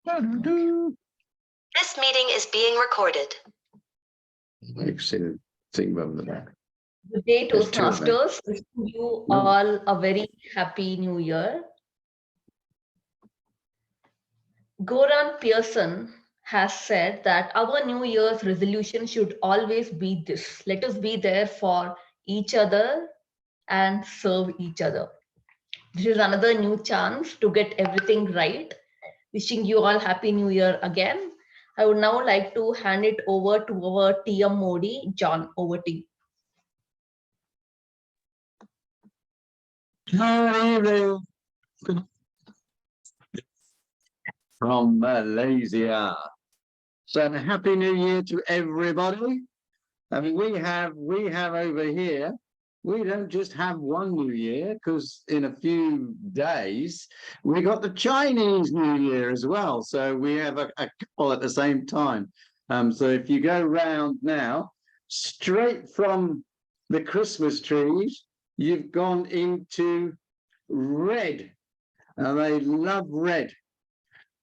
This meeting is being recorded. Excellent. Think about that. Good day, There's two of them. Toastmasters. Wishing you all a very happy new year. Goran Pearson has said that our New Year's resolution should always be this: let us be there for each other and serve each other. This is another new chance to get everything right. Wishing you all happy new year again. I would now like to hand it over to our TM Modi. John, over to you. Good evening from Malaysia. So happy new year to everybody. I mean, we have over here, we don't just have one new year, because in a few days we got the Chinese New Year as well. So we have a couple at the same time. So if you go round now, straight from the Christmas trees, you've gone into red, and they love red,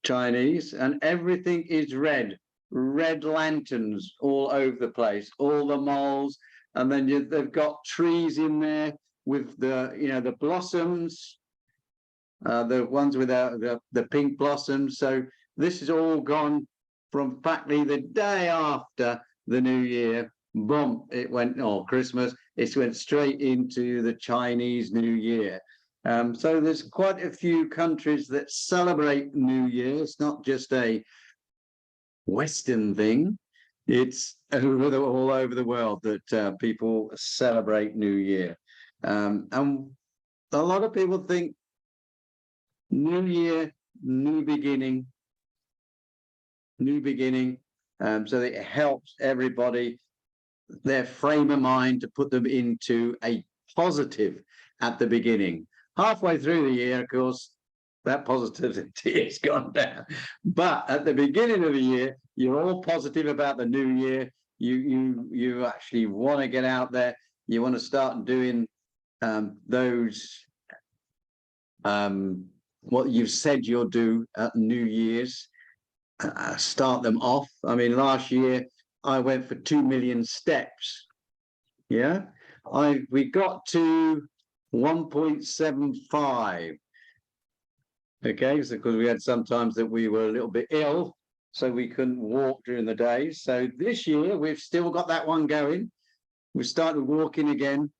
Chinese, and everything is red. Red lanterns all over the place, all the malls, and then they've got trees in there with the the blossoms, the ones with the pink blossoms. So this is all gone from practically the day after the New Year. Boom! It went, or Christmas. It went straight into the Chinese New Year. So there's quite a few countries that celebrate New Year. It's not just a Western thing. It's all over the world that people celebrate New Year. And a lot of people think New Year, new beginning. So it helps everybody, their frame of mind, to put them into a positive at the beginning. Halfway through the year, of course, that positivity has gone down. But at the beginning of the year, you're all positive about the new year. You actually want to get out there. You want to start doing those what you've said you'll do at New Year's. Start them off. I mean, last year I went for 2 million steps. Yeah, we got to 1.75. Okay, so because we had sometimes that we were a little bit ill, so we couldn't walk during the day. So this year we've still got that one going. We started walking again,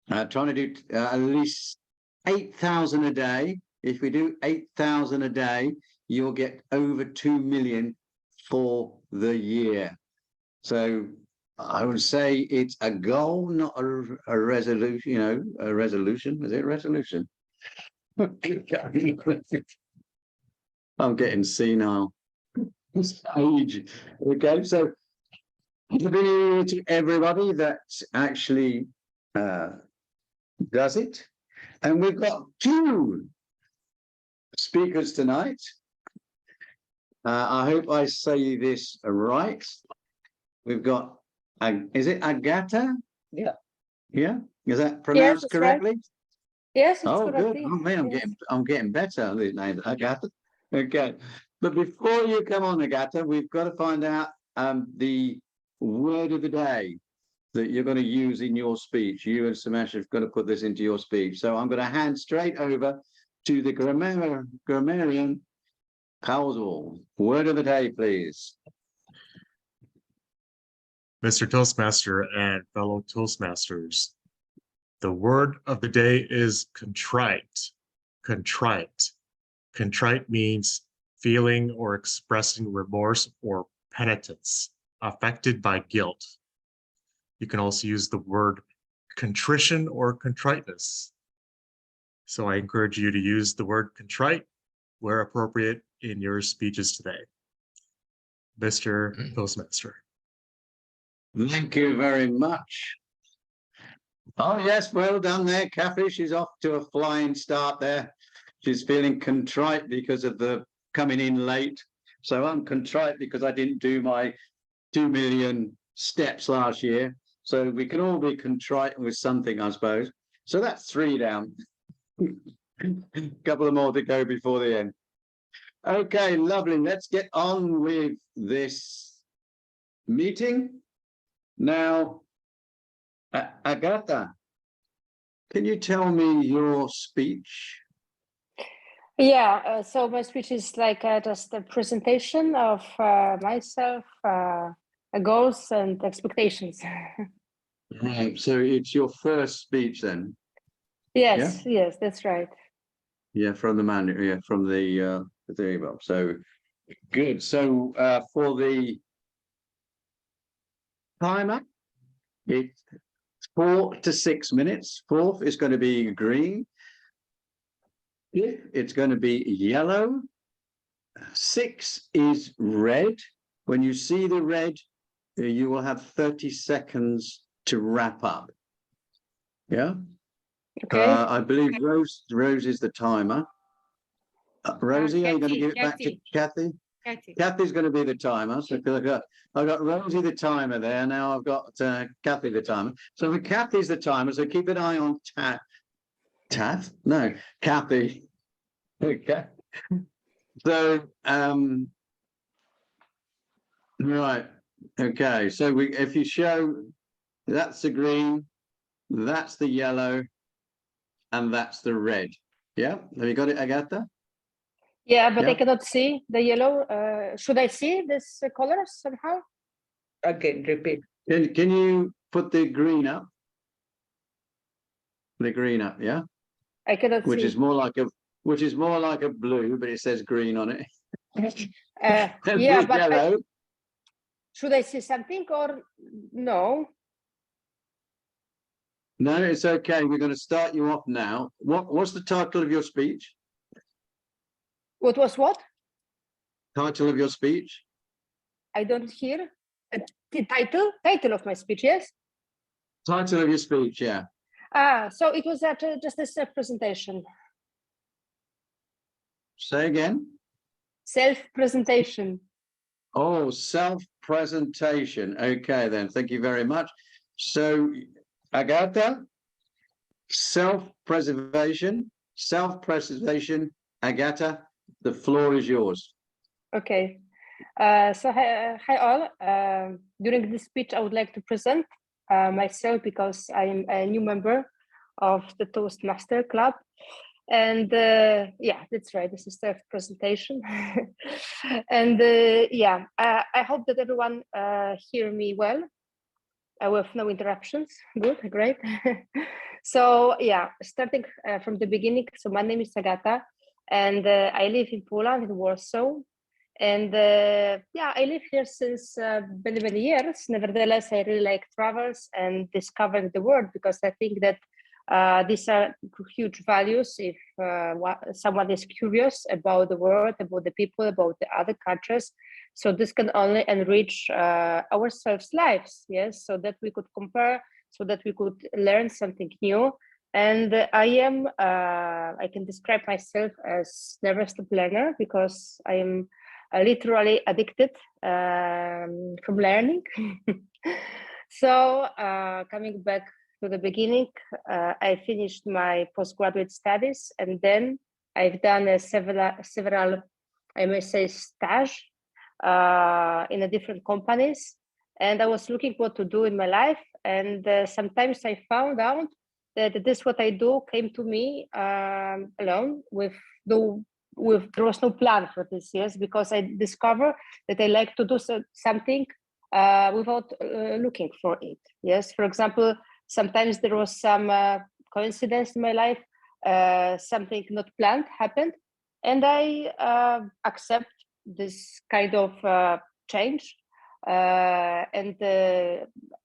trying to do at least 8,000 a day. If we do 8,000 a day, you'll get over 2 million for the year. So I would say it's a goal, not a resolution. A resolution. Is it a resolution? I'm getting senile. Age. Okay, so to everybody that actually does it, and we've got 2 speakers tonight. I hope I say this right. We've got, is it Agata? Yeah. Yeah. Is that pronounced correctly? Right. Yes, it's good. correctly. Oh man, I'm getting better at these names, Agata. Okay, but before you come on, Agata, we've got to find out the word of the day that you're going to use in your speech. You and Samash have got to put this into your speech. So I'm going to hand straight over to the grammarian Kausal. Word of the day, please. Mr. Toastmaster and fellow Toastmasters, the word of the day is contrite. Contrite. Contrite means feeling or expressing remorse or penitence, affected by guilt. You can also use the word contrition or contriteness. So I encourage you to use the word contrite where appropriate in your speeches today. Mr. Toastmaster. Thank you very much. Oh, yes, well done there, Kathy. She's off to a flying start there. She's feeling contrite because of the coming in late. So I'm contrite because I didn't do my 2 million steps last year. So we can all be contrite with something, I suppose. So that's 3 down. Couple of more to go before the end. Okay, lovely. Let's get on with this meeting. Now, Agatha, can you tell me your speech? Yeah, so my speech is like just a presentation of myself, goals and expectations. Right, so it's your first speech then? Yes, yes, that's right. Yeah, from the man, yeah, from the email. So good. So for the timer, it's 4 to 6 minutes. Fourth is going to be green. Fifth, it's going to be yellow. 6 is red. When you see the red, you will have 30 seconds to wrap up. Yeah. Okay. I believe Rose is the timer. Rosie, are you going to give it back to Kathy? Kathy's going to be the timer. So I've got Rosie the timer there. Now I've got Kathy the timer. So for Kathy's the timer. So keep an eye on Tath? No, Kathy. Okay. So right. Okay. So if you show, that's the green, that's the yellow, and that's the red. Yeah. Have you got it, Agatha? Yeah, but I Yeah. cannot see the yellow. Should I see this colors somehow? Again, repeat. Can you put the green up? The green up, yeah. I cannot Which see. is more like a blue, but it says green on it. And Yeah, the but yellow. should I see something or no? No, it's okay. We're going to start you off now. What's the title of your speech? What was what? Title of your speech? I don't hear. The title of my speech, yes? Title of your speech, yeah. So it was just a self-presentation. Say again. Self-presentation. Oh, self-presentation. Okay, then. Thank you very much. So, Agatha, self-preservation, Agatha, the floor is yours. Okay. So hi all. During this speech, I would like to present myself because I'm a new member of the Toastmaster Club. And yeah, that's right. This is the presentation. And yeah, I hope that everyone hear me well with no interruptions. Good, great. So yeah, starting from the beginning. So my name is Agata, and I live in Poland, in Warsaw. And yeah, I live here since many years. Nevertheless, I really like travels and discovering the world because I think that these are huge values if someone is curious about the world, about the people, about the other cultures. So this can only enrich ourselves' lives, yes, so that we could compare, so that we could learn something new. And I can describe myself as never stop learner because I am literally addicted from learning. So coming back to the beginning, I finished my postgraduate studies, and then I've done several, I may say, stage in a different companies. And I was looking what to do in my life. And sometimes I found out that this what I do came to me alone there was no plan for this, yes, because I discovered that I like to do something without looking for it. Yes, for example, sometimes there was some coincidence in my life, something not planned happened, and I accept this kind of change, and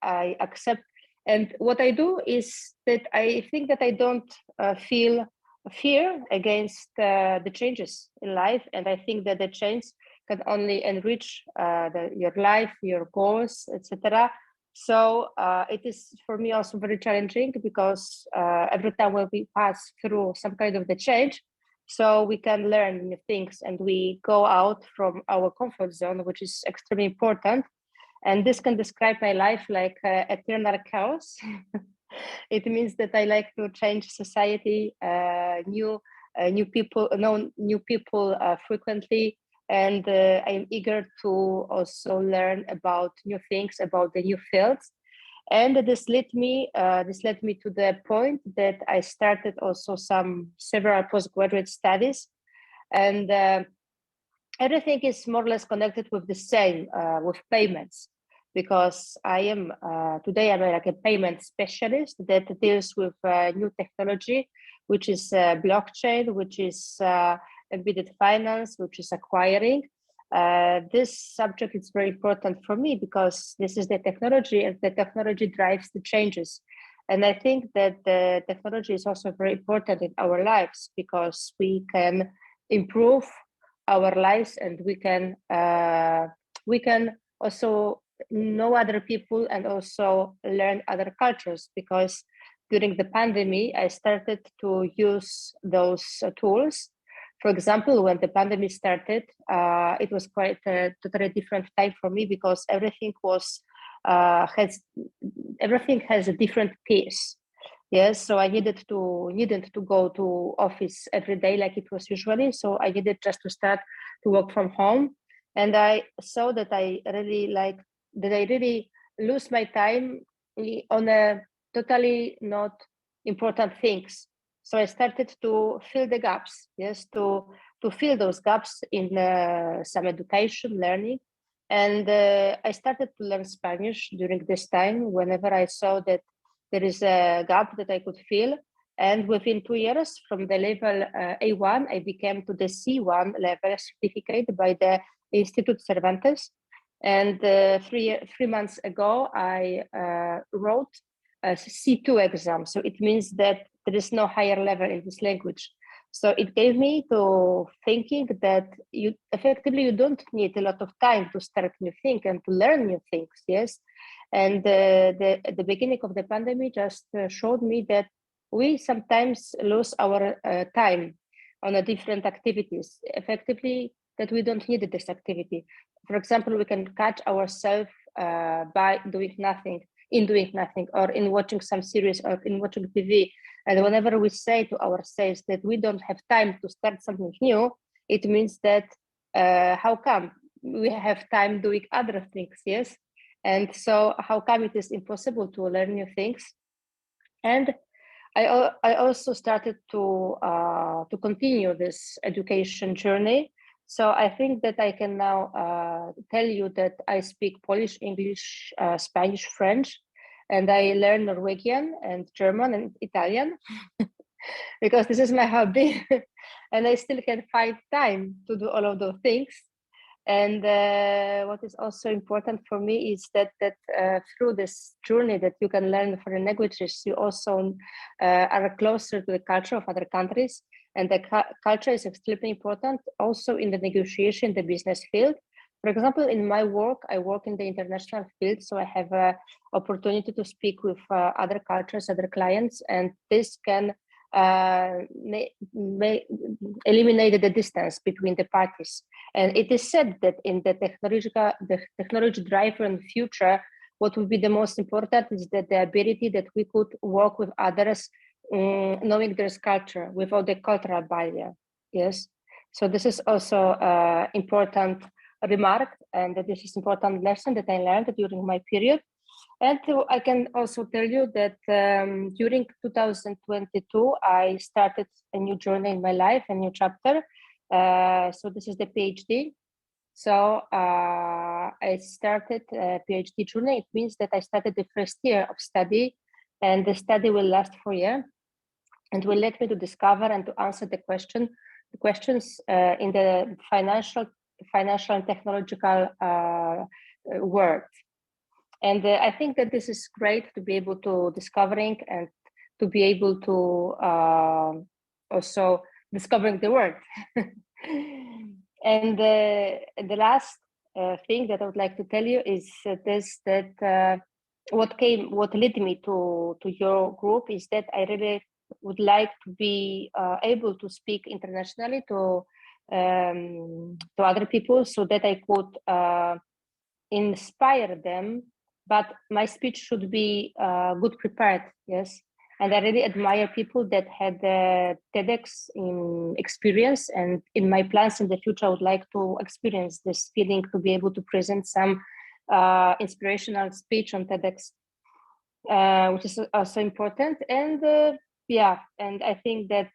I accept. And what I do is that I think that I don't feel fear against the changes in life, and I think that the change can only enrich your life, your goals, etc. So it is for me also very challenging because every time when we pass through some kind of the change, so we can learn new things and we go out from our comfort zone, which is extremely important. And this can describe my life like eternal chaos. It means that I like to change society, new new people, know new people frequently, and I'm eager to also learn about new things, about the new fields. And this led me to the point that I started also several postgraduate studies, and everything is more or less connected with the same, with payments, because I am today I'm like a payment specialist that deals with new technology, which is blockchain, which is embedded finance, which is acquiring. This subject is very important for me because this is the technology, and the technology drives the changes. And I think that the technology is also very important in our lives because we can improve our lives, and we can also know other people and also learn other cultures, because during the pandemic I started to use those tools. For example, when the pandemic started, it was quite a totally different time for me because everything has a different pace. Yes, so I needed to go to office every day like it was usually. So I needed just to start to work from home, and I saw that I really lose my time on a totally not important things. So I started to fill the gaps. Yes, to fill those gaps in some education, learning, and I started to learn Spanish during this time. Whenever I saw that there is a gap that I could fill. And within 2 years, from the level A1, I became to the C1 level certificate by the Institute Cervantes. And 3 months ago, I wrote a C2 exam. So it means that there is no higher level in this language. So it gave me to thinking that you don't need a lot of time to start new things and to learn new things. Yes. And the beginning of the pandemic just showed me that we sometimes lose our time on a different activities, effectively, that we don't need this activity. For example, we can catch ourselves by doing nothing, or in watching some series, or in watching TV. And whenever we say to ourselves that we don't have time to start something new, it means that how come we have time doing other things? Yes. And so how come it is impossible to learn new things? And I also started to continue this education journey. So I think that I can now tell you that I speak Polish, English, Spanish, French, and I learn Norwegian and German and Italian because this is my hobby. And I still can find time to do all of those things. And what is also important for me is that through this journey that you can learn foreign languages, you also are closer to the culture of other countries. And the culture is extremely important also in the negotiation, the business field. For example, in my work, I work in the international field, so I have an opportunity to speak with other cultures, other clients, and this can eliminate the distance between the parties. And it is said that in the technology-driven future, what will be the most important is that the ability that we could work with others, knowing their culture without the cultural barrier. Yes. So this is also important remark, and this is important lesson that I learned during my period. And I can also tell you that during 2022, I started a new journey in my life, a new chapter. So this is the PhD. So I started a PhD journey. It means that I started the first year of study, and the study will last for a year, and will let me to discover and to answer the questions in the financial and technological world. And I think that this is great to be able to discovering and to be able to also discovering the world. And the last thing that I would like to tell you is what led me to your group is that I really would like to be able to speak internationally to other people, so that I could inspire them. But my speech should be good prepared. Yes, And I really admire people that had TEDx in experience. And in my plans in the future, I would like to experience this feeling to be able to present some inspirational speech on TEDx, which is also important. And yeah, and I think that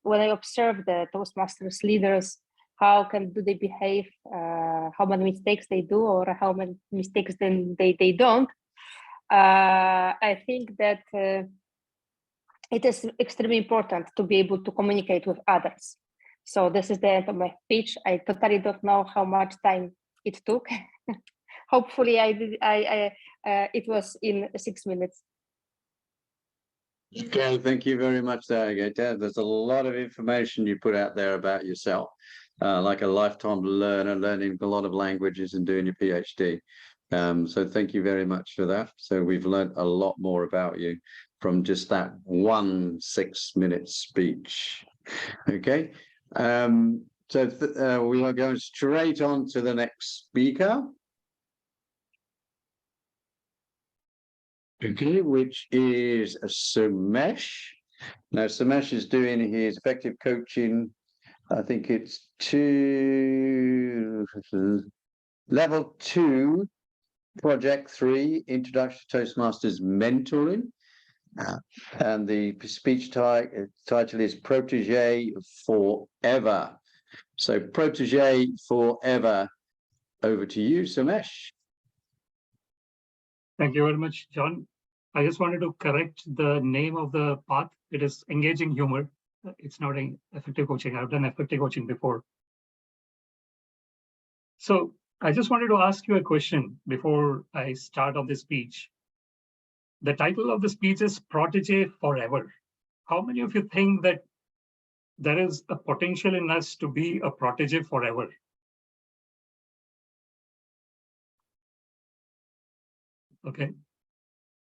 when I observe the Toastmasters leaders, how do they behave, how many mistakes they do, or how many mistakes then they don't, I think that it is extremely important to be able to communicate with others. So this is the end of my speech. I totally don't know how much time it took. Hopefully it was in 6 minutes. Okay, thank you very much there, Gaeta. There's a lot of information you put out there about yourself, like a lifetime learner, learning a lot of languages and doing your PhD. So thank you very much for that. So we've learned a lot more about you from just that 1 6-minute speech. Okay, so we are going straight on to the next speaker. Okay, which is Sumesh. Now, Sumesh is doing his effective coaching. I think it's level 2, project 3, Introduction to Toastmasters Mentoring. And the speech title is Protege Forever. So, Protege Forever. Over to you, Sumesh. Thank you very much, John. I just wanted to correct the name of the path. It is engaging humor. It's not effective coaching. I've done effective coaching before. So I just wanted to ask you a question before I start off the speech. The title of the speech is Protege Forever. How many of you think that there is a potential in us to be a protege forever? Okay.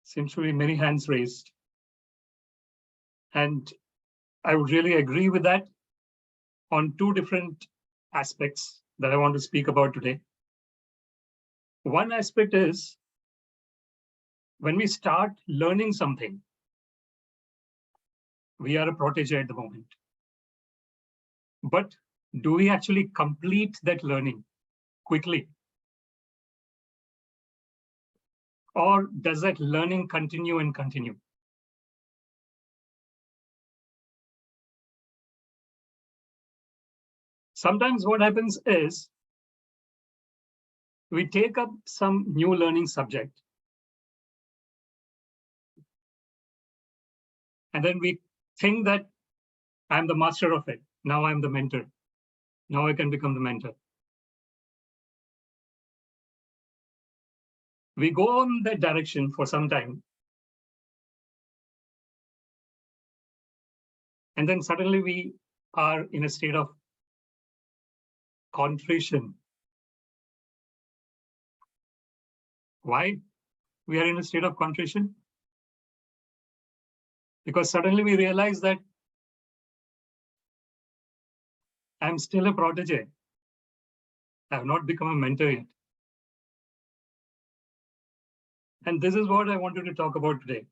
Seems to be many hands raised. And I would really agree with that on 2 different aspects that I want to speak about today. One aspect is when we start learning something, we are a protege at the moment. But do we actually complete that learning quickly? Or does that learning continue and continue? Sometimes what happens is we take up some new learning subject and then we think that I'm the master of it. Now I'm the mentor. Now I can become the mentor. We go on that direction for some time. And then suddenly we are in a state of contrition. Why we are in a state of contrition? Because suddenly we realize that I'm still a protege. I have not become a mentor yet. And this is what I wanted to talk about today.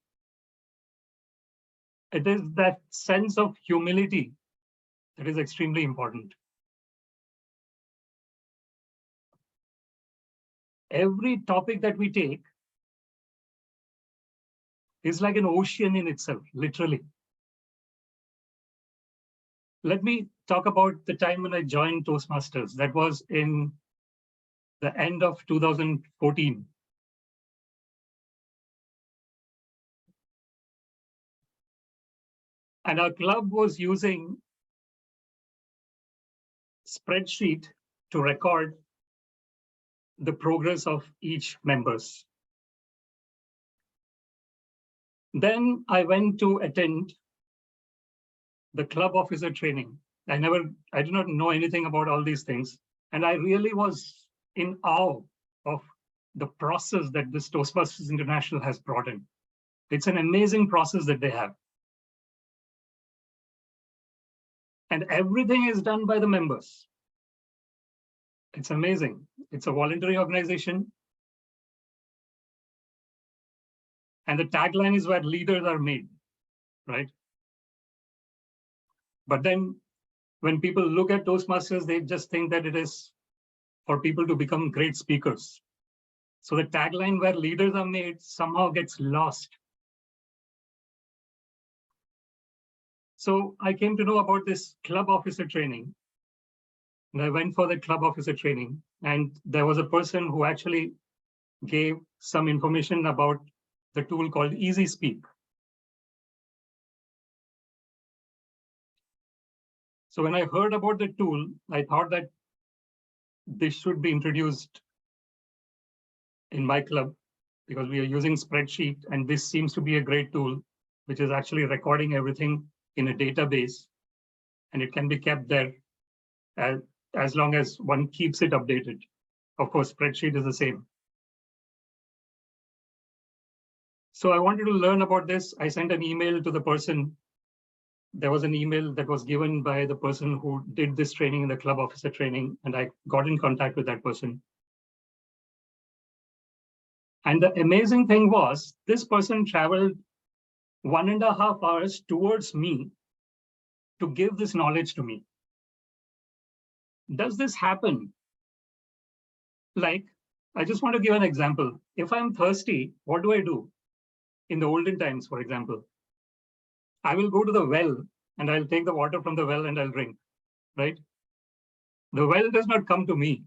It is that sense of humility that is extremely important. Every topic that we take is like an ocean in itself, literally. Let me talk about the time when I joined Toastmasters. That was in the end of 2014. And our club was using spreadsheet to record the progress of each members. Then I went to attend the club officer training. I did not know anything about all these things. And I really was in awe of the process that this Toastmasters International has brought in. It's an amazing process that they have. And everything is done by the members. It's amazing. It's a voluntary organization. And the tagline is where leaders are made, right? But then when people look at Toastmasters, they just think that it is for people to become great speakers. So the tagline where leaders are made somehow gets lost. So I came to know about this club officer training. And I went for the club officer training, and there was a person who actually gave some information about the tool called Easy Speak. So when I heard about the tool, I thought that this should be introduced in my club because we are using spreadsheet, and this seems to be a great tool, which is actually recording everything in a database, and it can be kept there as long as one keeps it updated. Of course, spreadsheet is the same. So I wanted to learn about this. I sent an email to the person. There was an email that was given by the person who did this training in the club officer training, and I got in contact with that person. And the amazing thing was, this person traveled 1.5 hours towards me to give this knowledge to me. Does this happen? Like, I just want to give an example. If I'm thirsty, what do I do? In the olden times, for example, I will go to the well and I'll take the water from the well and I'll drink, right? The well does not come to me.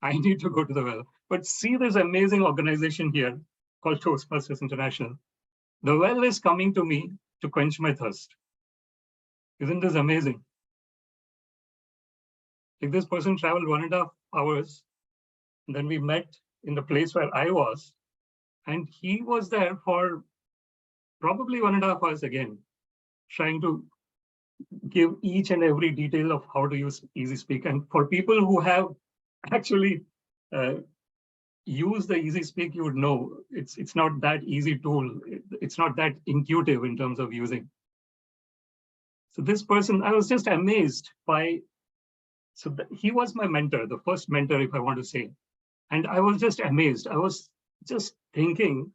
I need to go to the well. But see this amazing organization here called Toastmasters International. The well is coming to me to quench my thirst. Isn't this amazing? Like, this person traveled 1.5 hours, and then we met in the place where I was, and he was there for probably 1.5 hours again, trying to give each and every detail of how to use Easy Speak. And for people who have actually used the Easy Speak, you would know it's not that easy tool. It's not that intuitive in terms of using. So this person, I was just amazed by, so he was my mentor, the first mentor, if I want to say. And I was just amazed. I was just thinking,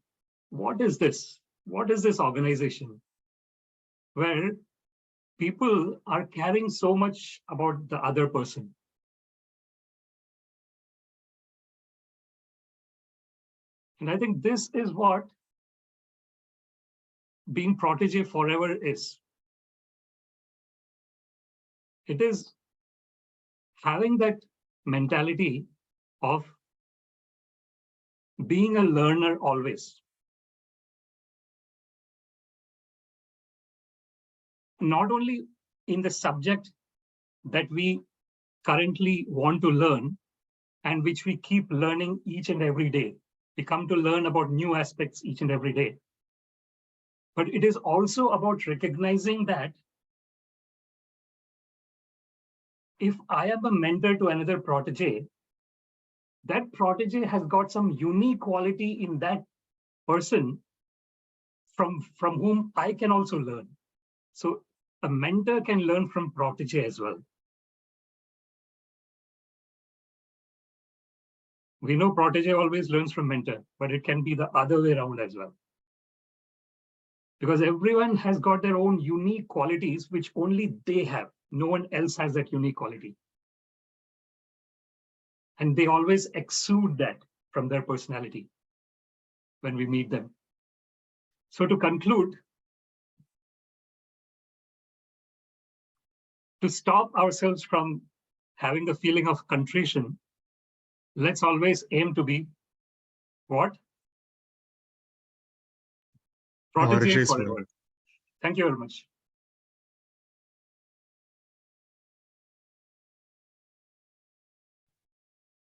what is this? What is this organization where people are caring so much about the other person? And I think this is what being protege forever is. It is having that mentality of being a learner always. Not only in the subject that we currently want to learn and which we keep learning each and every day. We come to learn about new aspects each and every day. But it is also about recognizing that if I am a mentor to another protege, that protege has got some unique quality in that person from whom I can also learn. So a mentor can learn from protege as well. We know protege always learns from mentor, but it can be the other way around as well. Because everyone has got their own unique qualities, which only they have. No one else has that unique quality. And they always exude that from their personality when we meet them. So to conclude, to stop ourselves from having the feeling of contrition, let's always aim to be what? Protege forever. Thank you very much.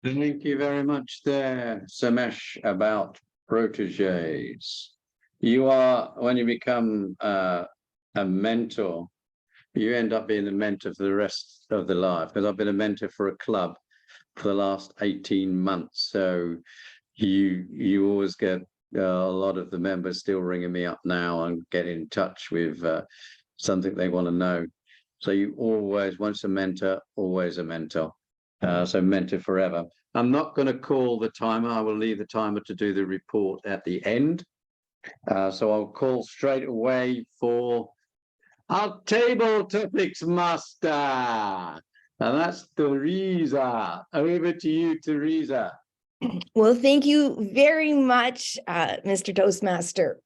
Thank you very much there, Samesh, about proteges. You are, when you become a mentor, you end up being a mentor for the rest of the life. Because I've been a mentor for a club for the last 18 months. So you always get a lot of the members still ringing me up now and get in touch with something they want to know. So you always, once a mentor, always a mentor. So mentor forever. I'm not going to call the timer. I will leave the timer to do the report at the end. So I'll call straight away for our table topics master. And that's Teresa. Over to you, Teresa. Well, thank you very much, Mr. Toastmaster.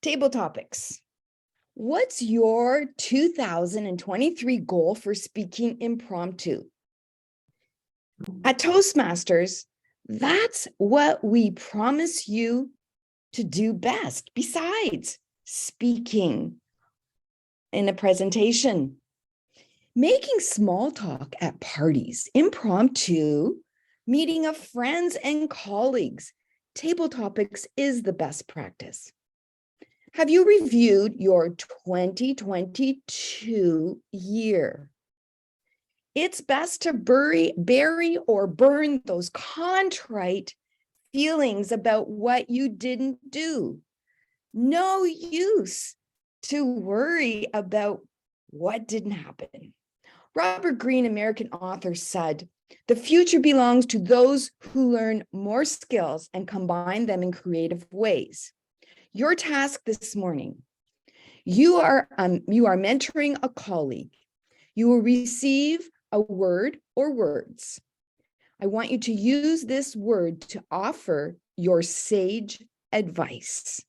Table topics. What's your 2023 goal for speaking impromptu? At Toastmasters, that's what we promise you to do best, besides speaking in a presentation. Making small talk at parties, impromptu, meeting of friends and colleagues. Table topics is the best practice. Have you reviewed your 2022 year? It's best to bury or burn those contrite feelings about what you didn't do. No use to worry about what didn't happen. Robert Greene, American author, said, "The future belongs to those who learn more skills and combine them in creative ways." Your task this morning, you are mentoring a colleague. You will receive a word or words. I want you to use this word to offer your sage advice.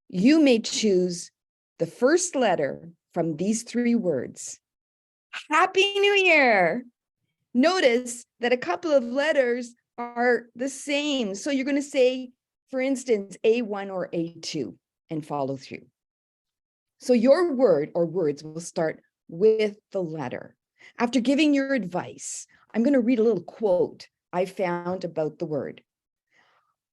You may choose the first letter from these three words. Happy New Year. Notice that a couple of letters are the same. So you're going to say, for instance, A1 or A2 and follow through. So your word or words will start with the letter. After giving your advice, I'm going to read a little quote I found about the word.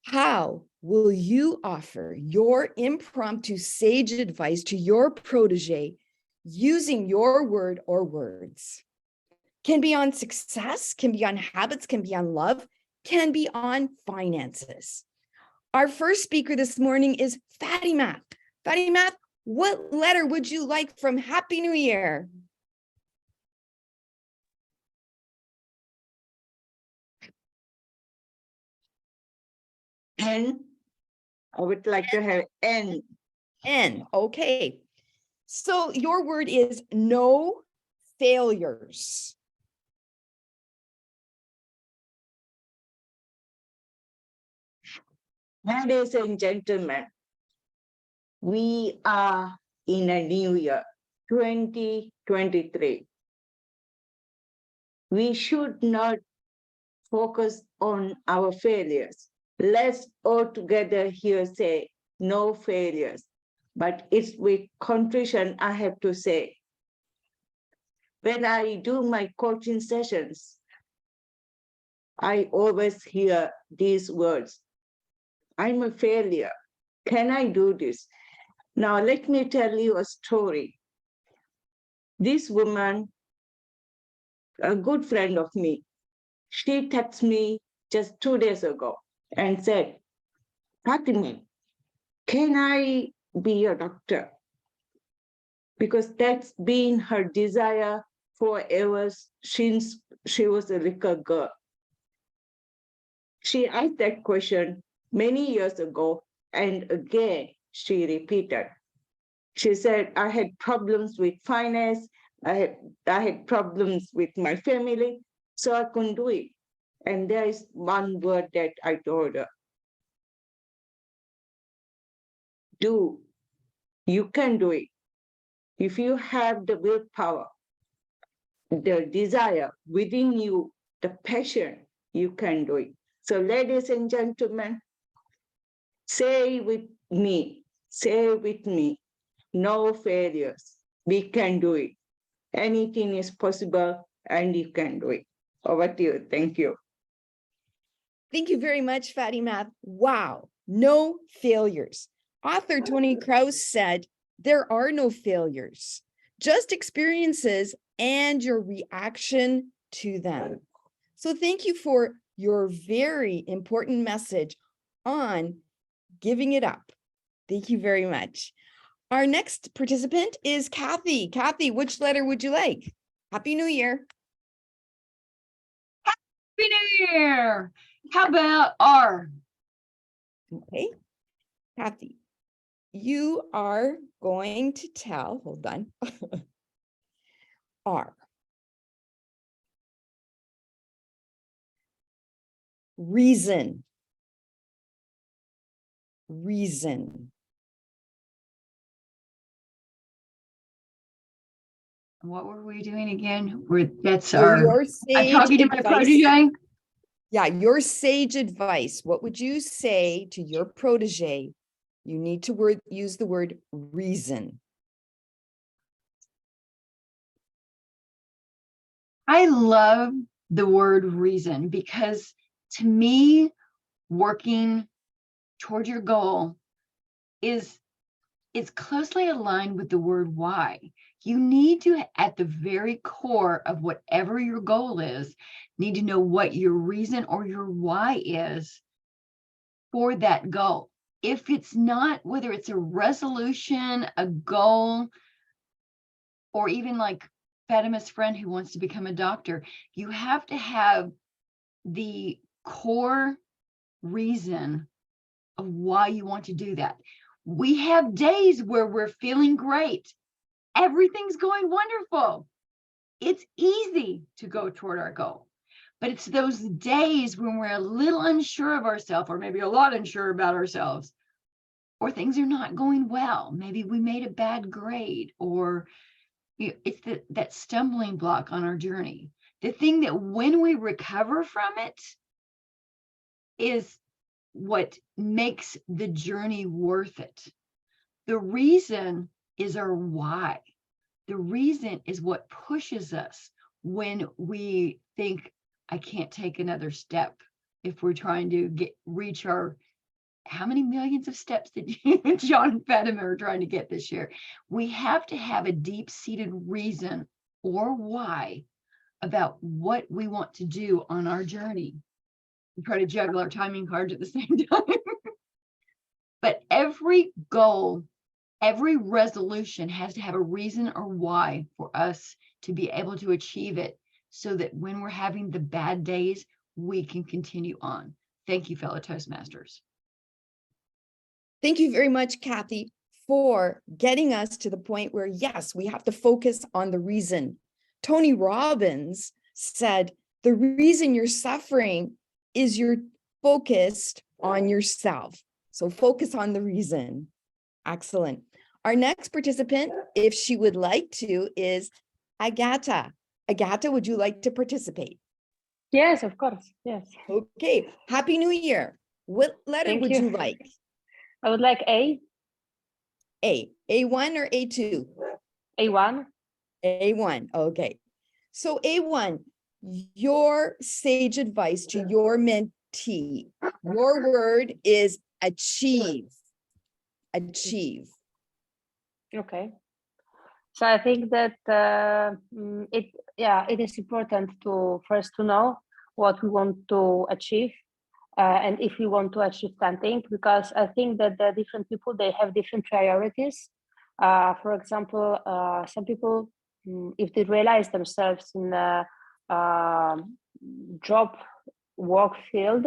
How will you offer your impromptu sage advice to your protege using your word or words? Can be on success, can be on habits, can be on love, can be on finances. Our first speaker this morning is Fatty Math. Fatty Math, what letter would you like from Happy New Year? N. I would like to have N. N, okay. So your word is no failures. Ladies and gentlemen, we are in a new year, 2023. We should not focus on our failures. Let's all together here say no failures. But it's with contrition I have to say. When I do my coaching sessions, I always hear these words. I'm a failure. Can I do this? Now, let me tell you a story. This woman, a good friend of me, she texted me just 2 days ago and said, Fatima, can I be a doctor? Because that's been her desire forever since she was a little girl. She asked that question many years ago, and again, she repeated. She said, I had problems with finance, I had problems with my family, so I couldn't do it. And there is one word that I told her. Do. You can do it. If you have the willpower, the desire within you, the passion, you can do it. So ladies and gentlemen, say with me, no failures. We can do it. Anything is possible and you can do it. Over to you. Thank you. Thank you very much, Fatty Math. Wow, no failures. Author Tony Krause said, there are no failures, just experiences and your reaction to them. So thank you for your very important message on giving it up. Thank you very much. Our next participant is Kathy. Kathy, which letter would you like? Happy New Year. Happy New Year. How about R? Okay. Kathy, you are going to tell, hold on. R. Reason. Reason. What were we doing again? That's So our, your I'm sage talking to my advice. protege. Yeah, your sage advice. What would you say to your protege? You need to use the word reason. I love the word reason because to me, working toward your goal is closely aligned with the word why. You need to, at the very core of whatever your goal is, need to know what your reason or your why is for that goal. If it's not, whether it's a resolution, a goal, or even like Fatima's friend who wants to become a doctor, you have to have the core reason of why you want to do that. We have days where we're feeling great. Everything's going wonderful. It's easy to go toward our goal. But it's those days when we're a little unsure of ourselves, or maybe a lot unsure about ourselves, or things are not going well. Maybe we made a bad grade, or it's that stumbling block on our journey. The thing that when we recover from it is what makes the journey worth it. The reason is our why. The reason is what pushes us when we think, I can't take another step. If we're trying to reach our, how many millions of steps did John and Fatima are trying to get this year? We have to have a deep-seated reason or why about what we want to do on our journey. We try to juggle our timing cards at the same time. But every goal, every resolution has to have a reason or why for us to be able to achieve it, so that when we're having the bad days, we can continue on. Thank you, fellow Toastmasters. Thank you very much, Kathy, for getting us to the point where, yes, we have to focus on the reason. Tony Robbins said, the reason you're suffering is you're focused on yourself. So focus on the reason. Excellent. Our next participant, if she would like to, is Agata. Agata, would you like to participate? Yes, of course. Yes. Okay. Happy New Year. What letter Thank would you. you like? I would like A, A1 or A2? A1. A1. Okay. So A1, your sage advice to your mentee. Your word is achieve. Achieve. Okay. So I think that it is important to first to know what we want to achieve, and if we want to achieve something, because I think that the different people, they have different priorities. For example, some people, if they realize themselves in a job work field,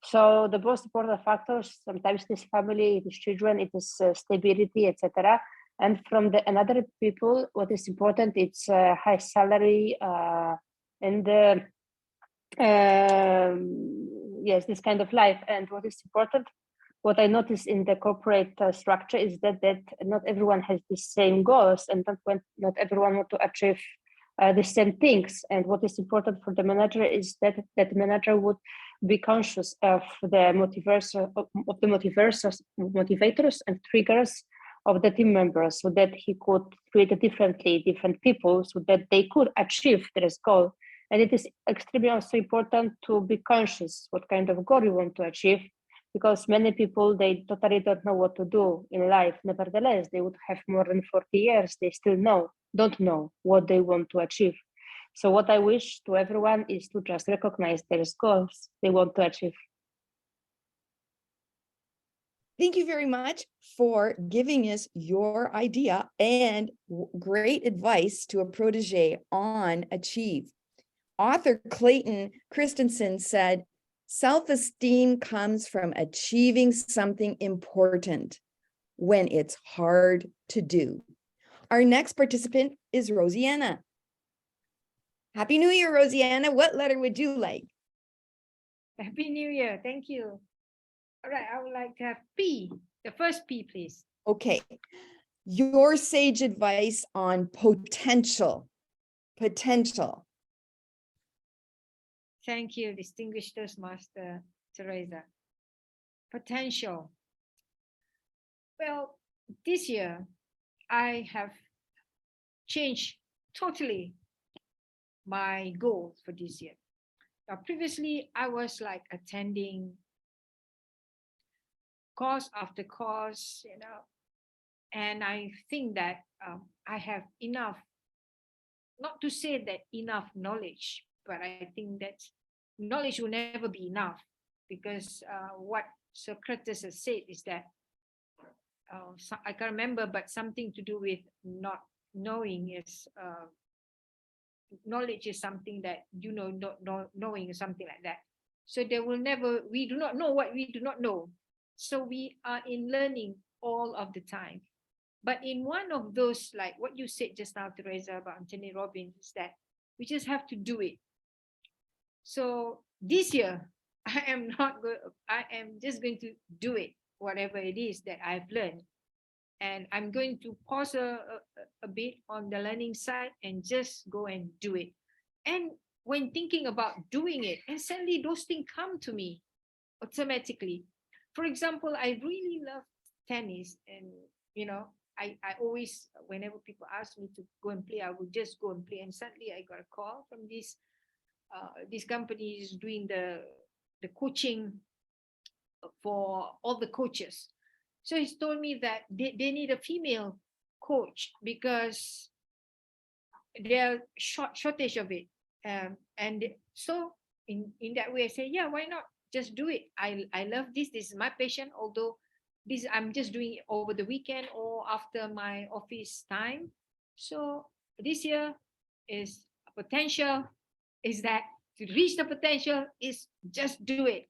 so the most important factors, sometimes it is family, it is children, it is stability, etc. And from the another people, what is important, it's high salary and yes, this kind of life. And what is important, what I notice in the corporate structure is that not everyone has the same goals, and not everyone want to achieve the same things. And what is important for the manager is that the manager would be conscious of the motivators and triggers of the team members, so that he could treat different people, so that they could achieve their goal. And it is extremely also important to be conscious what kind of goal you want to achieve, because many people, they totally don't know what to do in life. Nevertheless, they would have more than 40 years, they still don't know what they want to achieve. So what I wish to everyone is to just recognize their goals they want to achieve. Thank you very much for giving us your idea and great advice to a protege on achieve. Author Clayton Christensen said, Self-esteem comes from achieving something important when it's hard to do. Our next participant is Rosianna. Happy New Year, Rosianna. What letter would you like? Happy New Year. Thank you. All right, I would like to have P, the first P, please. Okay. Your sage advice on potential. Potential. Thank you, distinguished Toastmaster Teresa. Potential. Well, this year I have changed totally my goal for this year. Now, previously, I was like attending course after course, and I think that I have enough, not to say that enough knowledge, but I think that knowledge will never be enough, because what Socrates has said is that, I can't remember, but something to do with not knowing is, knowledge is something that, knowing is something like that. So there will never, we do not know what we do not know. So we are in learning all of the time. But in one of those, like what you said just now, Teresa, about Anthony Robbins, is that we just have to do it. So this year, I am just going to do it, whatever it is that I've learned. And I'm going to pause a bit on the learning side and just go and do it. And when thinking about doing it, and suddenly those things come to me automatically. For example, I really love tennis, and I always, whenever people ask me to go and play, I would just go and play. And suddenly I got a call from this company is doing the coaching for all the coaches. So he's told me that they need a female coach because they're shortage of it. And so in that way, I say, yeah, why not? Just do it. I love this. This is my passion, although this I'm just doing it over the weekend or after my office time. So this year is a potential, is that to reach the potential is just do it.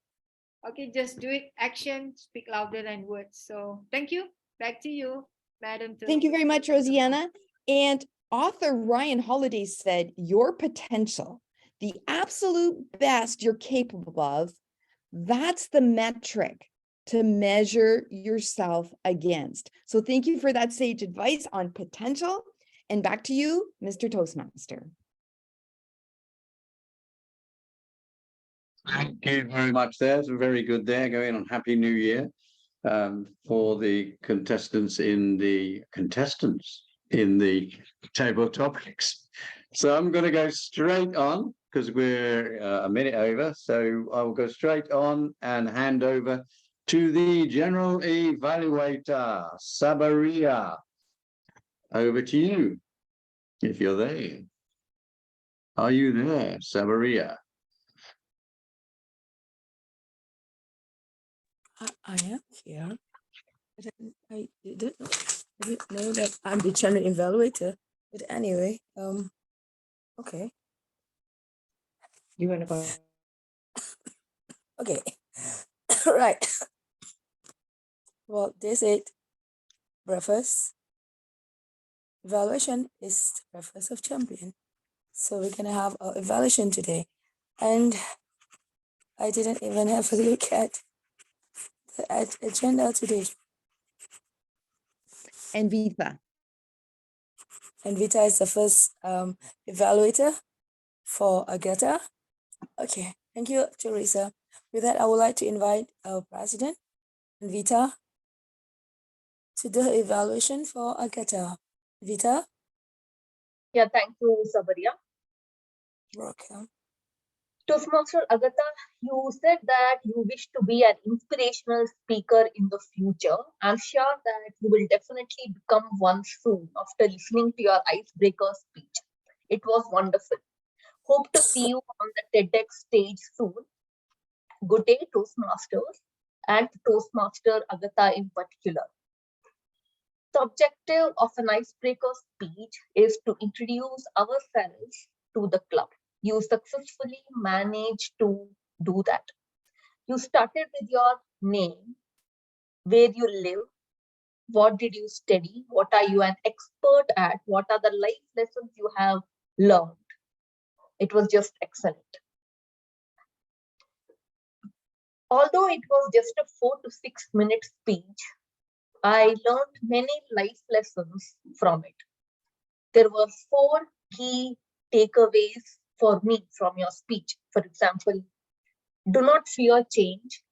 Okay, just do it. Action speak louder than words. So thank you. Back to you, Madam. Thank you very much, Rosianna. And author Ryan Holiday said, your potential, the absolute best you're capable of, that's the metric to measure yourself against. So thank you for that sage advice on potential. And back to you, Mr. Toastmaster. Thank you very much there. It's very good there, going on Happy New Year for the contestants in the table topics. So I'm going to go straight on because we're a minute over. So I'll go straight on and hand over to the general evaluator, Sabaria. Over to you, if you're there. Are you there, Sabaria? I am here, but I didn't know that I'm the general evaluator. But anyway, okay. You want to go? Okay, right. Well, this is breakfast. Evaluation is the breakfast of champion. So we're gonna have our evaluation today, and I didn't even have a look at the agenda today. And Vita. And Vita is the first evaluator for Agatha. Okay, thank you, Teresa. With that, I would like to invite our president, Vita, to do her evaluation for Agatha. Vita? Yeah, thank you, Sabaria. Welcome. Toastmaster Agatha, you said that you wish to be an inspirational speaker in the future. I'm sure that you will definitely become one soon after listening to your icebreaker speech. It was wonderful. Hope to see you on the TEDx stage soon. Good day, Toastmasters, and Toastmaster Agatha in particular. The objective of an icebreaker speech is to introduce ourselves to the club. You successfully managed to do that. You started with your name, where you live, what did you study, what are you an expert at, what are the life lessons you have learned. It was just excellent. Although it was just a 4 to 6 minute speech, I learned many life lessons from it. There were 4 key takeaways for me from your speech. For example, do not fear change.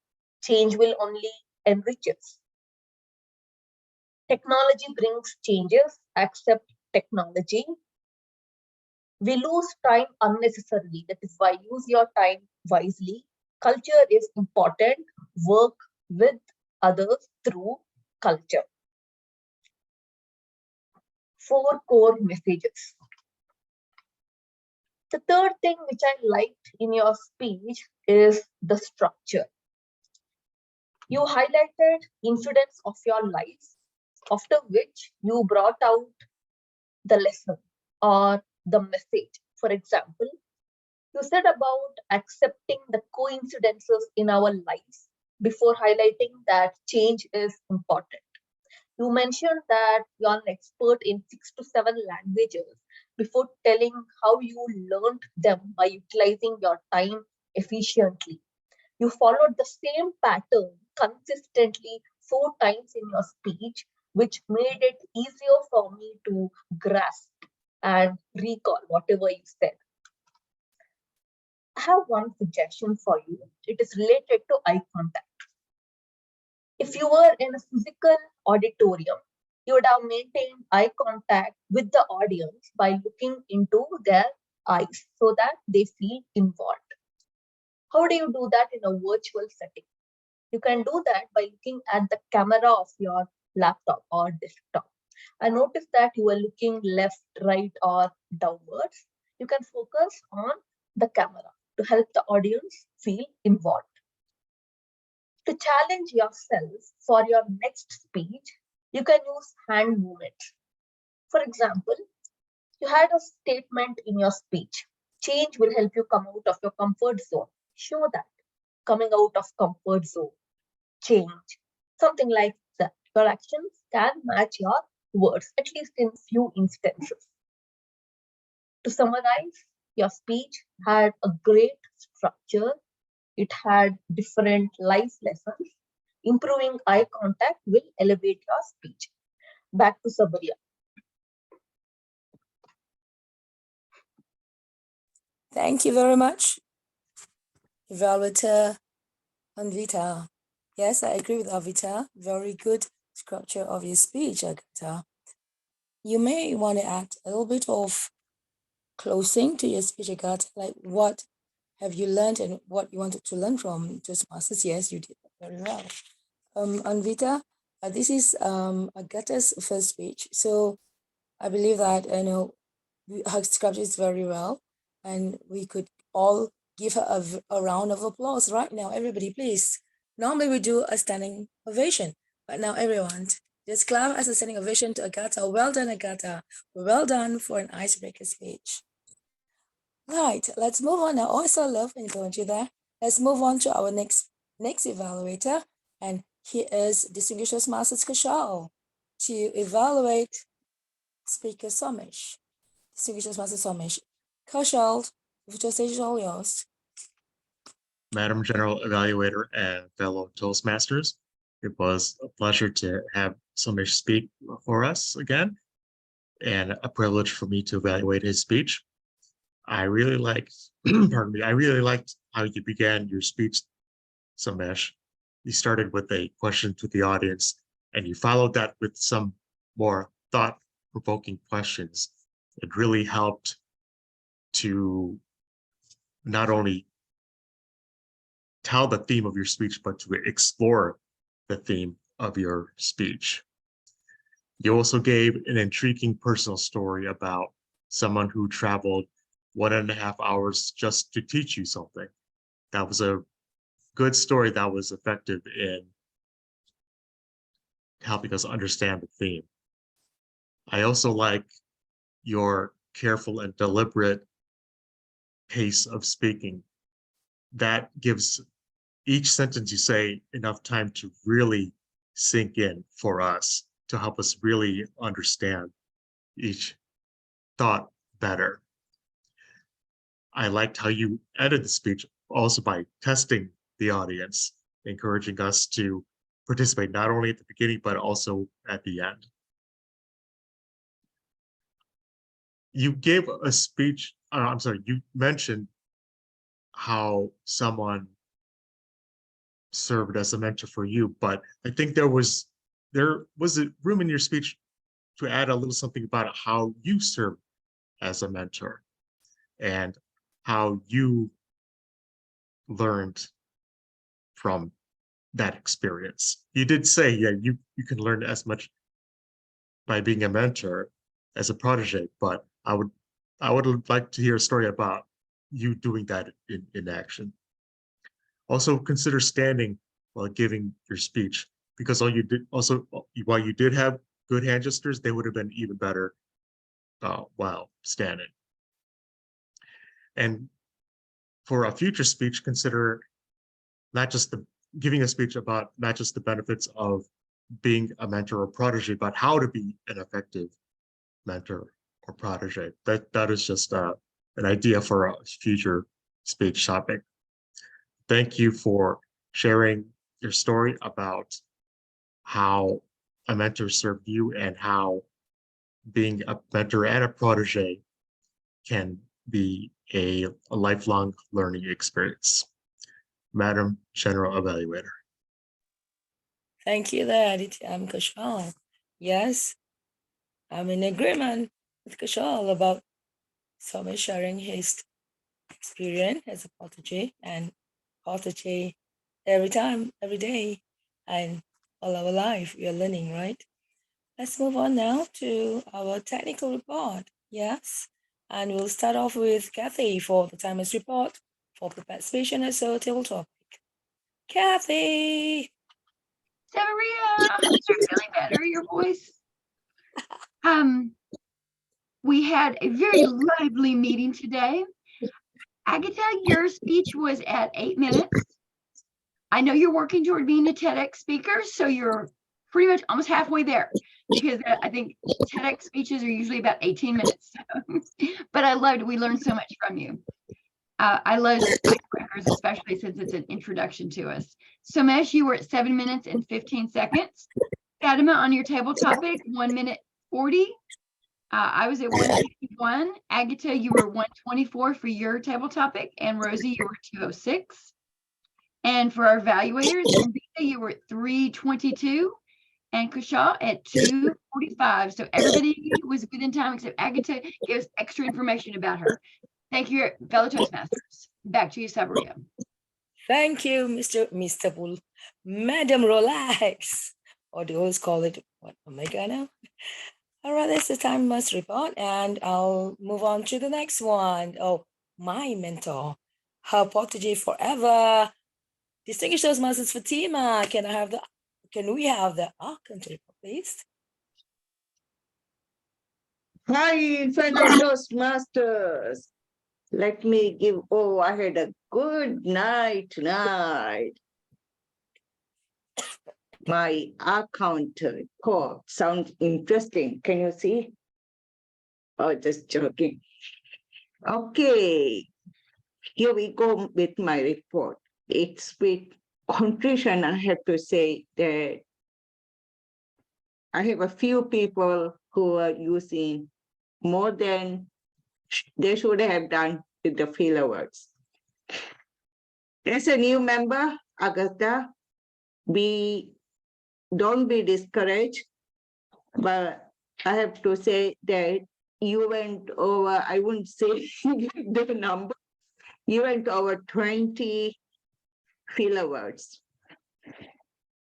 Change will only enrich us. Technology brings changes, accept technology. We lose time unnecessarily. That is why use your time wisely. Culture is important. Work with others through culture. 4 core messages. The third thing which I liked in your speech is the structure. You highlighted incidents of your life, after which you brought out the lesson or the message. For example, you said about accepting the coincidences in our lives before highlighting that change is important. You mentioned that you are an expert in 6 to 7 languages before telling how you learned them by utilizing your time efficiently. You followed the same pattern consistently 4 times in your speech, which made it easier for me to grasp and recall whatever you said. I have one suggestion for you. It is related to eye contact. If you were in a physical auditorium, you would have maintained eye contact with the audience by looking into their eyes so that they feel involved. How do you do that in a virtual setting? You can do that by looking at the camera of your laptop or desktop. I noticed that you are looking left, right, or downwards. You can focus on the camera to help the audience feel involved. To challenge yourself for your next speech, you can use hand movements. For example, you had a statement in your speech. Change will help you come out of your comfort zone. Show that. Coming out of comfort zone. Change. Something like that. Your actions can match your words, at least in few instances. To summarize, your speech had a great structure. It had different life lessons. Improving eye contact will elevate your speech. Back to Sabaria. Thank you very much, Evaluator Anvita. Yes, I agree with Avita. Very good structure of your speech, Agatha. You may want to add a little bit of closing to your speech, Agatha, like what have you learned and what you wanted to learn from Toastmasters? Yes, you did very well. Anvita, this is Agatha's first speech, so I believe that her structure is very well, and we could all give her a round of applause right now. Everybody, please. Normally we do a standing ovation, but now everyone just clap as a standing ovation to Agatha. Well done, Agatha. Well done for an icebreaker speech. Right, let's move on now. Oh, I so love when you go into that. Let's move on to our next evaluator, and he is Distinguished Toastmasters Kashal to evaluate Speaker Somish. Distinguished Toastmaster Somish. Kashal, the stage is all yours. Madam General Evaluator and fellow Toastmasters, it was a pleasure to have Somish speak for us again, and a privilege for me to evaluate his speech. I really liked, pardon me, I really liked how you began your speech, Somesh. You started with a question to the audience, and you followed that with some more thought-provoking questions. It really helped to not only tell the theme of your speech, but to explore the theme of your speech. You also gave an intriguing personal story about someone who traveled 1.5 hours just to teach you something. That was a good story that was effective in helping us understand the theme. I also like your careful and deliberate pace of speaking. That gives each sentence you say enough time to really sink in for us, to help us really understand each thought better. I liked how you ended the speech also by testing the audience, encouraging us to participate not only at the beginning, but also at the end. You gave a speech, I'm sorry, you mentioned how someone served as a mentor for you, but I think there was a room in your speech to add a little something about how you served as a mentor and how you learned from that experience. You did say, yeah, you can learn as much by being a mentor as a protege, but I would like to hear a story about you doing that in action. Also consider standing while giving your speech, because while you did have good hand gestures, they would have been even better while standing. And for a future speech, consider not just giving a speech about not just the benefits of being a mentor or protege, but how to be an effective mentor or protege. That is just an idea for a future speech topic. Thank you for sharing your story about how a mentor served you and how being a mentor and a protege can be a lifelong learning experience. Madam General Evaluator. Thank you there, Kushal. Yes, I'm in agreement with Kushal about Somesh sharing his experience as a protege and protege every time, every day, and all our life we are learning, right? Let's move on now to our technical report. Yes, and we'll start off with Kathy for the timers report for prepared speech and also table topic. Kathy. Severia, is it feeling better, your voice? We had a very lively meeting today. Agatha, your speech was at 8 minutes. I know you're working toward being a TEDx speaker, so you're pretty much almost halfway there, because I think TEDx speeches are usually about 18 minutes. But we learned so much from you. I love icebreakers, especially since it's an introduction to us. Somesh, you were at 7 minutes and 15 seconds. Fatima, on your table topic, 1 minute 40. I was at 161. Agatha, you were 124 for your table topic, and Rosie, you were 206. And for our evaluators, Invita, you were at 322, and Kushal at 245. So everybody was within time except Agatha gave us extra information about her. Thank you, fellow Toastmasters. Back to you, Sabria. Thank you, Mr. Bull. Madam Relax. Or they always call it, what, Omega now? All right, that's the time must report, and I'll move on to the next one. Oh, my mentor, her protege forever. Distinguished Toastmasters Fatima, can we have the country, please? Hi, fellow Toastmasters. Let me give, I had a good night tonight. My account code sounds interesting. Can you see? Oh, just joking. Okay, here we go with my report. It's with contrition, I have to say that I have a few people who are using more than they should have done with the filler words. As a new member, Agatha, don't be discouraged, but I have to say that you went over, I wouldn't say the number, you went over 20 filler words.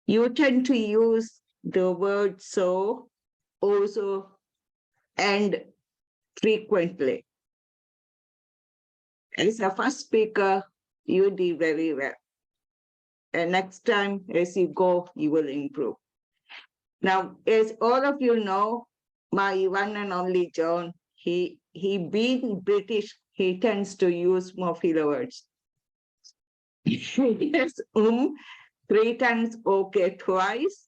You tend to use the word so, also, and frequently. As a first speaker, you did very well. And next time, as you go, you will improve. Now, as all of you know, my one and only John, he being British, he tends to use more filler words. Yes, 3 times okay twice.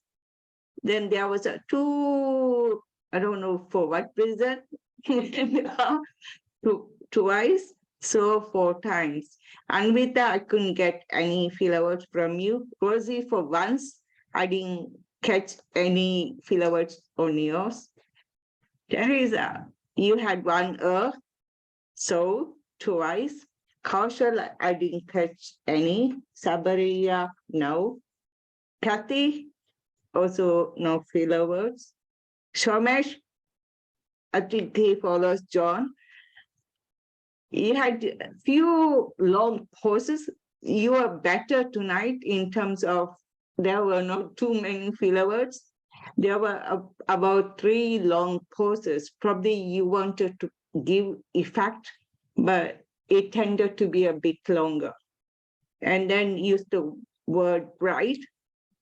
Then there was a 2, I don't know for what reason, twice, so 4 times. And with that, I couldn't get any filler words from you. Rosie, for once, I didn't catch any filler words on yours. Teresa, you had 1 so twice. Kaushal, I didn't catch any. Sabaria, no. Kathy, also no filler words. Shomesh, I think he follows John. You had a few long pauses. You were better tonight in terms of there were not too many filler words. There were about 3 long pauses. Probably you wanted to give effect, but it tended to be a bit longer. And then use the word bright,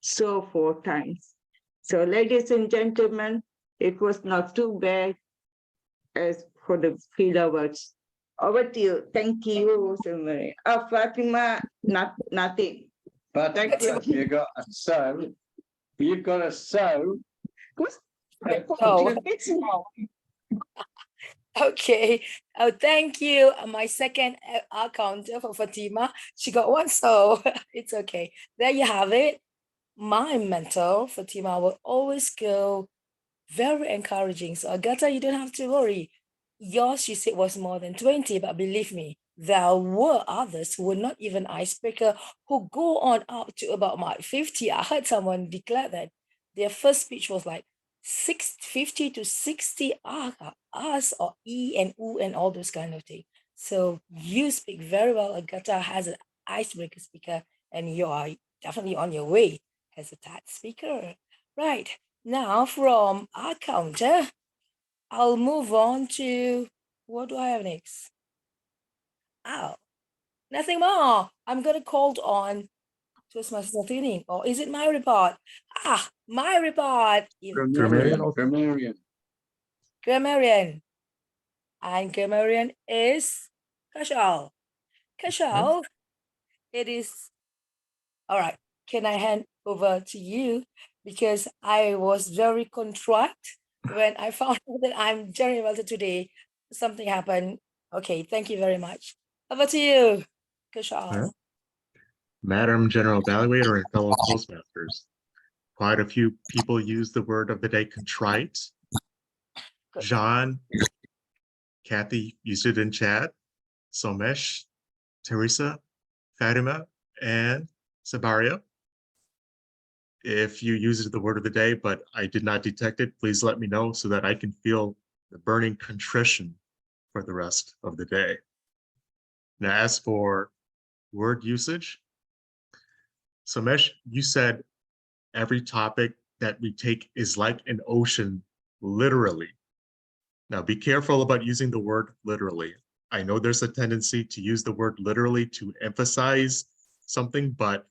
so 4 times. So ladies and gentlemen, it was not too bad as for the filler words. Over to you. Thank you, Maria. Fatima, nothing. But Thank you. you got a so. You've got a so. Oh. Okay. Oh, thank you. My second account for Fatima. She got 1, so it's okay. There you have it. My mentor, Fatima, will always go very encouraging. So Agatha, you don't have to worry. Yours, you said, was more than 20, but believe me, there were others who were not even icebreaker who go on up to about 50. I heard someone declare that their first speech was like 50 to 60 us or E and U and all those kind of things. So you speak very well. Agatha has an icebreaker speaker, and you are definitely on your way as a TAT speaker. Right. Now from our counter, I'll move on to, what do I have next? Oh, nothing more. I'm going to call on Toastmasters training, or is it my report? My report. Grammarian. Grammarian. And grammarian is Kashal. Kashal, it is, all right. Can I hand over to you? Because I was very contrite when I found out that I'm Jeremy Welter today. Something happened. Okay, thank you very much. Over to you, Kashal. All right. Madam General Evaluator and fellow Toastmasters, quite a few people use the word of the day contrite. Good. John, Kathy used it in chat, Somesh, Teresa, Fatima, and Sabaria. If you use the word of the day, but I did not detect it, please let me know so that I can feel the burning contrition for the rest of the day. Now, as for word usage, Somesh, you said every topic that we take is like an ocean, literally. Now, be careful about using the word literally. I know there's a tendency to use the word literally to emphasize something, but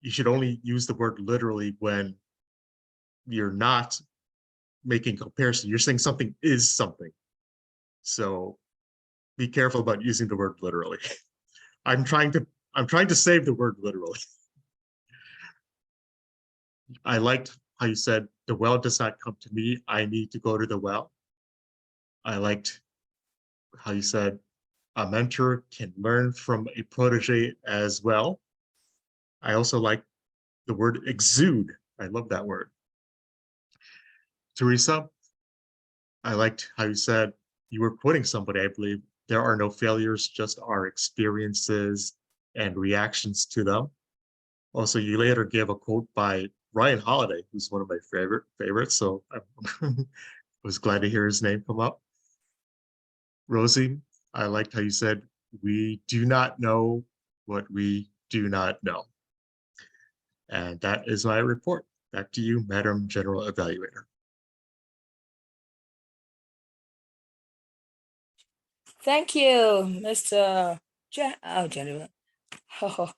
you should only use the word literally when you're not making comparison. You're saying something is something. So be careful about using the word literally. I'm trying to save the word literally. I liked how you said, the well does not come to me, I need to go to the well. I liked how you said, a mentor can learn from a protege as well. I also like the word exude. I love that word. Teresa, I liked how you said, you were quoting somebody, I believe, there are no failures, just our experiences and reactions to them. Also, you later gave a quote by Ryan Holiday, who's one of my favorites, so I was glad to hear his name come up. Rosie, I liked how you said, we do not know what we do not know. And that is my report. Back to you, Madam General Evaluator. Thank you, Mr. General. Oh,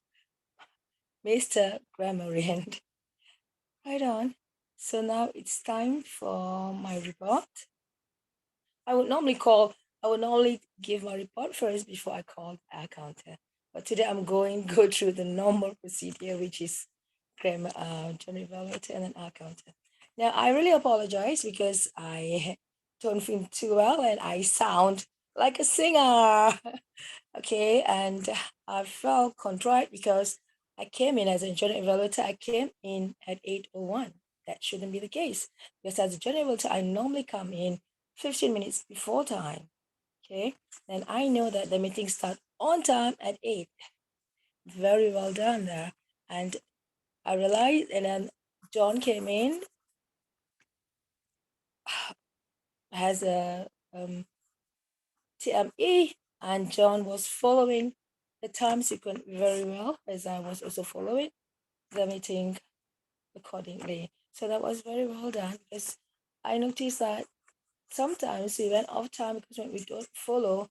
Mr. Grammarian. Right on. So now it's time for my report. I would normally give my report first before I call our counter. But today I'm going go through the normal procedure, which is grammar, general evaluator, and then accountant. Now I really apologize because I don't feel too well and I sound like a singer. Okay, and I felt contrite because I came in as a general evaluator. I came in at 8:01. That shouldn't be the case because as a general evaluator, I normally come in 15 minutes before time. Okay, and I know that the meeting starts on time at 8. Very well done there. And I realized, and then John came in as a TME, and John was following the time sequence very well, as I was also following the meeting accordingly. So that was very well done, because I noticed that sometimes we went off time because when we don't follow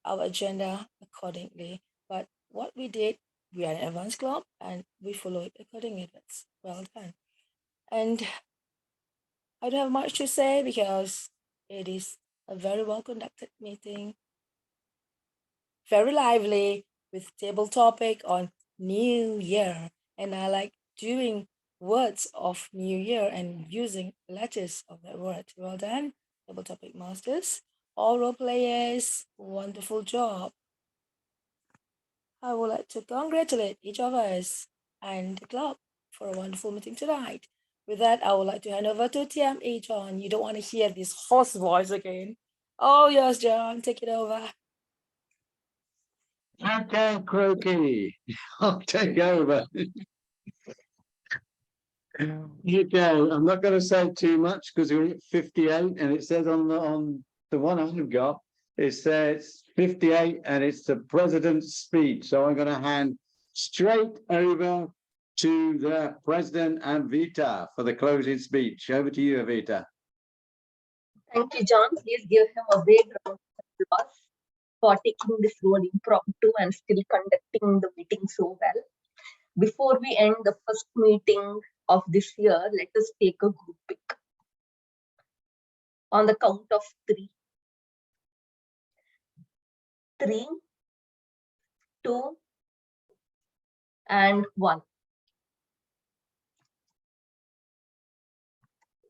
our agenda accordingly. But what we did, we are an advanced club and we follow it accordingly. That's well done. And I don't have much to say because it is a very well conducted meeting, very lively, with table topic on New Year. And I like doing words of New Year and using letters of that word. Well done, table topic masters. All role players, wonderful job. I would like to congratulate each of us and the club for a wonderful meeting tonight. With that, I would like to hand over to TME, John. You don't want to hear this hoarse voice again. Oh, yes, John, take it over. Okay, Croaky, I'll take over. Okay, I'm not going to say too much because we're at 58, and it says on the one I've got, it says 58, and it's the president's speech. So I'm going to hand straight over to the president and Vita for the closing speech. Over to you, Avita. Thank you, John. Please give him a big round of applause for taking this role impromptu and still conducting the meeting so well. Before we end the first meeting of this year, let us take a group pic. On the count of 3. 3, 2, and 1.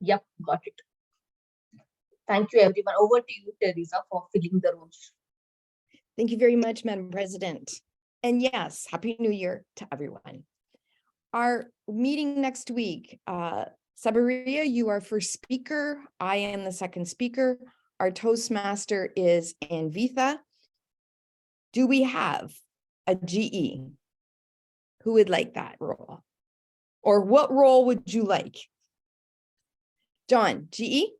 Yep, got it. Thank you, everyone. Over to you, Teresa, for filling the roles. Thank you very much, Madam President. And yes, Happy New Year to everyone. Our meeting next week, Sabaria, you are first speaker. I am the second speaker. Our Toastmaster is Anvitha. Do we have a GE who would like that role? Or what role would you like? John, GE?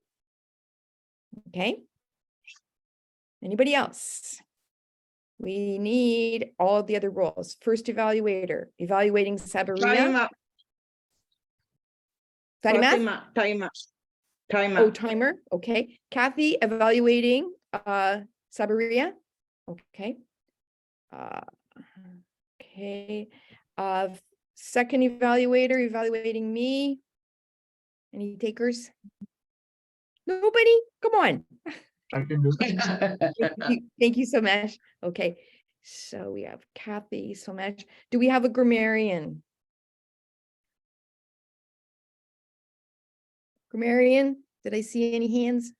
Okay. Anybody else? We need all the other roles. First evaluator, evaluating Sabaria. Timer. Oh, timer. Okay. Kathy, evaluating Sabaria. Okay. Okay. Second evaluator, evaluating me. Any takers? Nobody? Come on. I can do it. Thank you so much. Okay. So we have Kathy so much. Do we have a grammarian? Grammarian, did I see any hands?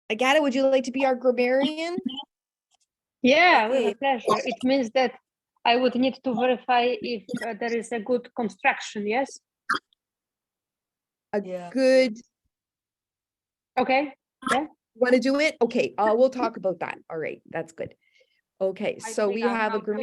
Agata, would you like to be our grammarian? Yeah, with a pleasure. It means that I would need to verify if there is a good construction, yes? Good. Okay, yeah. Want to do it? Okay, we'll talk about that. All right, that's good. Okay, so we have a grammarian.